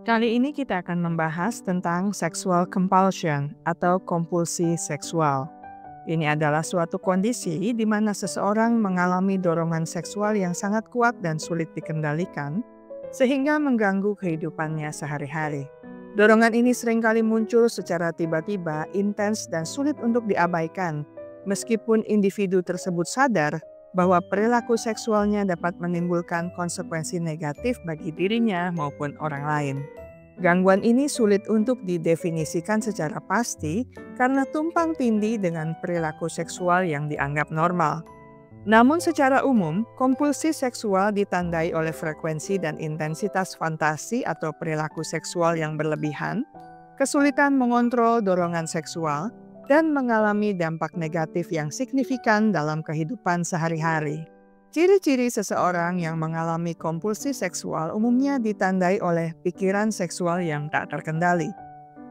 Kali ini kita akan membahas tentang sexual compulsion atau kompulsi seksual. Ini adalah suatu kondisi di mana seseorang mengalami dorongan seksual yang sangat kuat dan sulit dikendalikan, sehingga mengganggu kehidupannya sehari-hari. Dorongan ini seringkali muncul secara tiba-tiba, intens, dan sulit untuk diabaikan, meskipun individu tersebut sadar bahwa perilaku seksualnya dapat menimbulkan konsekuensi negatif bagi dirinya maupun orang lain. Gangguan ini sulit untuk didefinisikan secara pasti karena tumpang tindih dengan perilaku seksual yang dianggap normal. Namun secara umum, kompulsi seksual ditandai oleh frekuensi dan intensitas fantasi atau perilaku seksual yang berlebihan, kesulitan mengontrol dorongan seksual, dan mengalami dampak negatif yang signifikan dalam kehidupan sehari-hari. Ciri-ciri seseorang yang mengalami kompulsi seksual umumnya ditandai oleh pikiran seksual yang tak terkendali.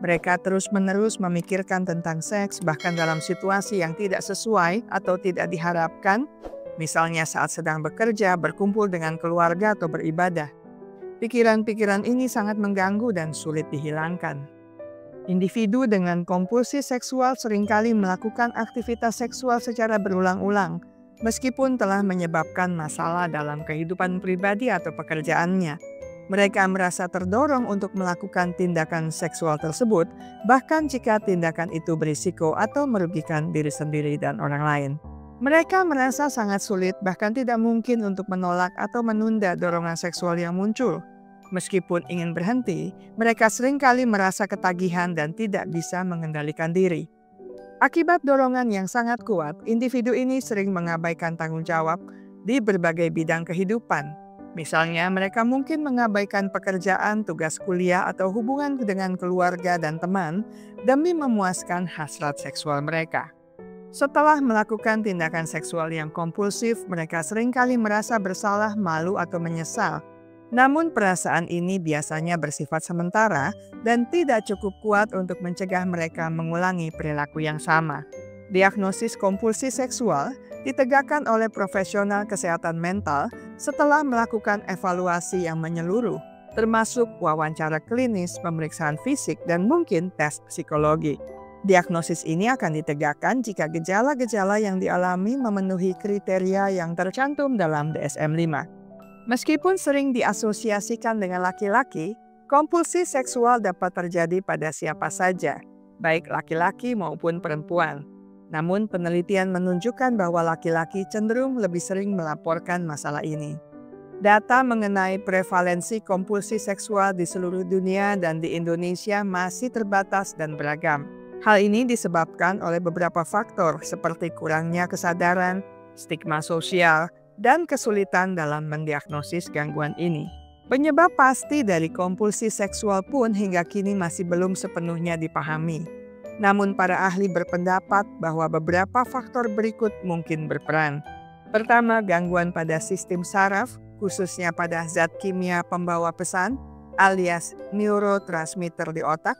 Mereka terus-menerus memikirkan tentang seks bahkan dalam situasi yang tidak sesuai atau tidak diharapkan, misalnya saat sedang bekerja, berkumpul dengan keluarga, atau beribadah. Pikiran-pikiran ini sangat mengganggu dan sulit dihilangkan. Individu dengan kompulsi seksual seringkali melakukan aktivitas seksual secara berulang-ulang, meskipun telah menyebabkan masalah dalam kehidupan pribadi atau pekerjaannya. Mereka merasa terdorong untuk melakukan tindakan seksual tersebut, bahkan jika tindakan itu berisiko atau merugikan diri sendiri dan orang lain. Mereka merasa sangat sulit, bahkan tidak mungkin untuk menolak atau menunda dorongan seksual yang muncul. Meskipun ingin berhenti, mereka seringkali merasa ketagihan dan tidak bisa mengendalikan diri. Akibat dorongan yang sangat kuat, individu ini sering mengabaikan tanggung jawab di berbagai bidang kehidupan. Misalnya, mereka mungkin mengabaikan pekerjaan, tugas kuliah, atau hubungan dengan keluarga dan teman demi memuaskan hasrat seksual mereka. Setelah melakukan tindakan seksual yang kompulsif, mereka seringkali merasa bersalah, malu, atau menyesal. Namun perasaan ini biasanya bersifat sementara dan tidak cukup kuat untuk mencegah mereka mengulangi perilaku yang sama. Diagnosis kompulsi seksual ditegakkan oleh profesional kesehatan mental setelah melakukan evaluasi yang menyeluruh, termasuk wawancara klinis, pemeriksaan fisik, dan mungkin tes psikologi. Diagnosis ini akan ditegakkan jika gejala-gejala yang dialami memenuhi kriteria yang tercantum dalam DSM-5. Meskipun sering diasosiasikan dengan laki-laki, kompulsi seksual dapat terjadi pada siapa saja, baik laki-laki maupun perempuan. Namun penelitian menunjukkan bahwa laki-laki cenderung lebih sering melaporkan masalah ini. Data mengenai prevalensi kompulsi seksual di seluruh dunia dan di Indonesia masih terbatas dan beragam. Hal ini disebabkan oleh beberapa faktor seperti kurangnya kesadaran, stigma sosial, dan kesulitan dalam mendiagnosis gangguan ini. Penyebab pasti dari kompulsi seksual pun hingga kini masih belum sepenuhnya dipahami. Namun para ahli berpendapat bahwa beberapa faktor berikut mungkin berperan. Pertama, gangguan pada sistem saraf, khususnya pada zat kimia pembawa pesan, alias neurotransmitter di otak,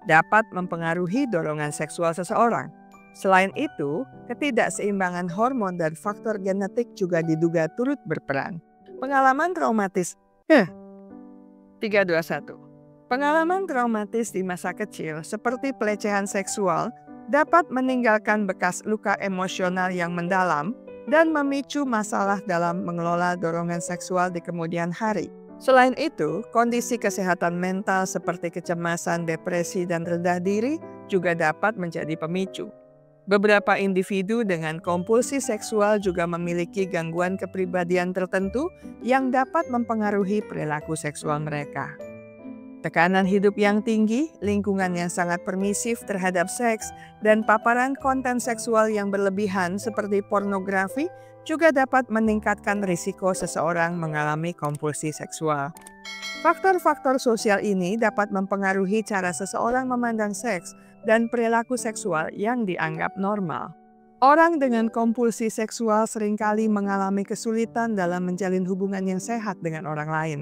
dapat mempengaruhi dorongan seksual seseorang. Selain itu, ketidakseimbangan hormon dan faktor genetik juga diduga turut berperan. Pengalaman traumatis 321. Pengalaman traumatis di masa kecil seperti pelecehan seksual dapat meninggalkan bekas luka emosional yang mendalam dan memicu masalah dalam mengelola dorongan seksual di kemudian hari. Selain itu, kondisi kesehatan mental seperti kecemasan, depresi, dan rendah diri juga dapat menjadi pemicu. Beberapa individu dengan kompulsi seksual juga memiliki gangguan kepribadian tertentu yang dapat mempengaruhi perilaku seksual mereka. Tekanan hidup yang tinggi, lingkungan yang sangat permisif terhadap seks, dan paparan konten seksual yang berlebihan seperti pornografi juga dapat meningkatkan risiko seseorang mengalami kompulsi seksual. Faktor-faktor sosial ini dapat mempengaruhi cara seseorang memandang seks dan perilaku seksual yang dianggap normal. Orang dengan kompulsi seksual seringkali mengalami kesulitan dalam menjalin hubungan yang sehat dengan orang lain.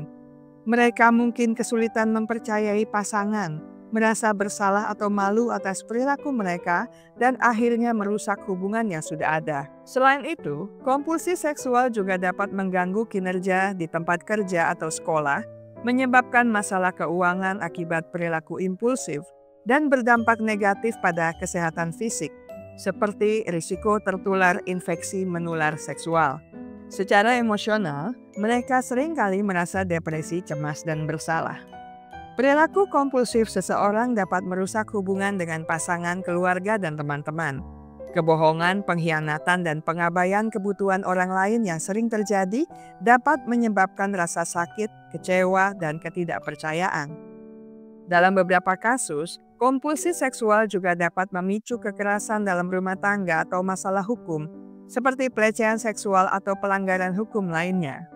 Mereka mungkin kesulitan mempercayai pasangan, merasa bersalah atau malu atas perilaku mereka, dan akhirnya merusak hubungan yang sudah ada. Selain itu, kompulsi seksual juga dapat mengganggu kinerja di tempat kerja atau sekolah, menyebabkan masalah keuangan akibat perilaku impulsif, dan berdampak negatif pada kesehatan fisik, seperti risiko tertular infeksi menular seksual. Secara emosional, mereka seringkali merasa depresi, cemas, dan bersalah. Perilaku kompulsif seseorang dapat merusak hubungan dengan pasangan, keluarga, dan teman-teman. Kebohongan, pengkhianatan, dan pengabaian kebutuhan orang lain yang sering terjadi dapat menyebabkan rasa sakit, kecewa, dan ketidakpercayaan. Dalam beberapa kasus, kompulsi seksual juga dapat memicu kekerasan dalam rumah tangga atau masalah hukum, seperti pelecehan seksual atau pelanggaran hukum lainnya.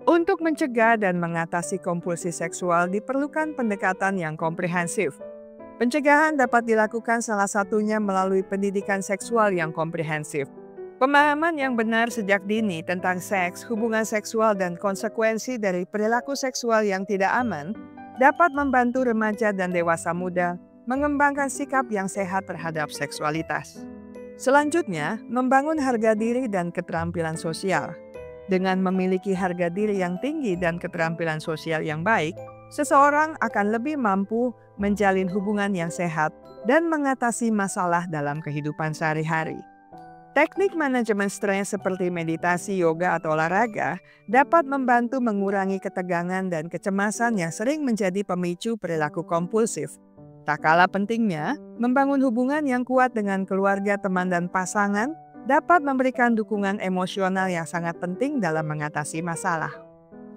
Untuk mencegah dan mengatasi kompulsi seksual diperlukan pendekatan yang komprehensif. Pencegahan dapat dilakukan salah satunya melalui pendidikan seksual yang komprehensif. Pemahaman yang benar sejak dini tentang seks, hubungan seksual, dan konsekuensi dari perilaku seksual yang tidak aman dapat membantu remaja dan dewasa muda mengembangkan sikap yang sehat terhadap seksualitas. Selanjutnya, membangun harga diri dan keterampilan sosial. Dengan memiliki harga diri yang tinggi dan keterampilan sosial yang baik, seseorang akan lebih mampu menjalin hubungan yang sehat dan mengatasi masalah dalam kehidupan sehari-hari. Teknik manajemen stres seperti meditasi, yoga, atau olahraga dapat membantu mengurangi ketegangan dan kecemasan yang sering menjadi pemicu perilaku kompulsif. Tak kalah pentingnya, membangun hubungan yang kuat dengan keluarga, teman, dan pasangan dapat memberikan dukungan emosional yang sangat penting dalam mengatasi masalah.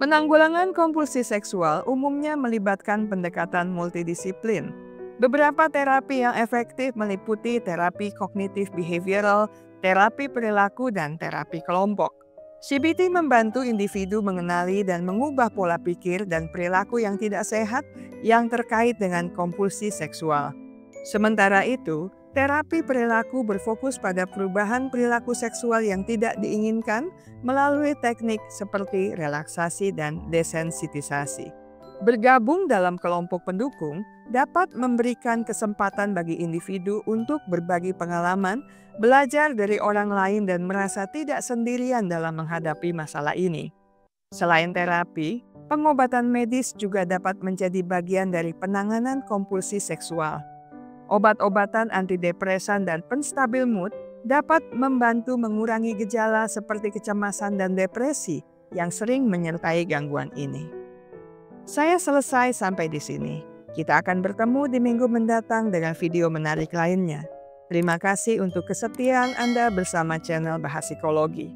Penanggulangan kompulsi seksual umumnya melibatkan pendekatan multidisiplin. Beberapa terapi yang efektif meliputi terapi kognitif behavioral, terapi perilaku, dan terapi kelompok. CBT membantu individu mengenali dan mengubah pola pikir dan perilaku yang tidak sehat yang terkait dengan kompulsi seksual. Sementara itu, terapi perilaku berfokus pada perubahan perilaku seksual yang tidak diinginkan melalui teknik seperti relaksasi dan desensitisasi. Bergabung dalam kelompok pendukung dapat memberikan kesempatan bagi individu untuk berbagi pengalaman, belajar dari orang lain, dan merasa tidak sendirian dalam menghadapi masalah ini. Selain terapi, pengobatan medis juga dapat menjadi bagian dari penanganan kompulsi seksual. Obat-obatan antidepresan dan penstabil mood dapat membantu mengurangi gejala seperti kecemasan dan depresi yang sering menyertai gangguan ini. Saya selesai sampai di sini. Kita akan bertemu di minggu mendatang dengan video menarik lainnya. Terima kasih untuk kesetiaan Anda bersama channel Bahas Psikologi.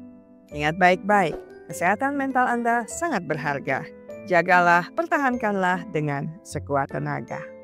Ingat baik-baik, kesehatan mental Anda sangat berharga. Jagalah, pertahankanlah dengan sekuat tenaga.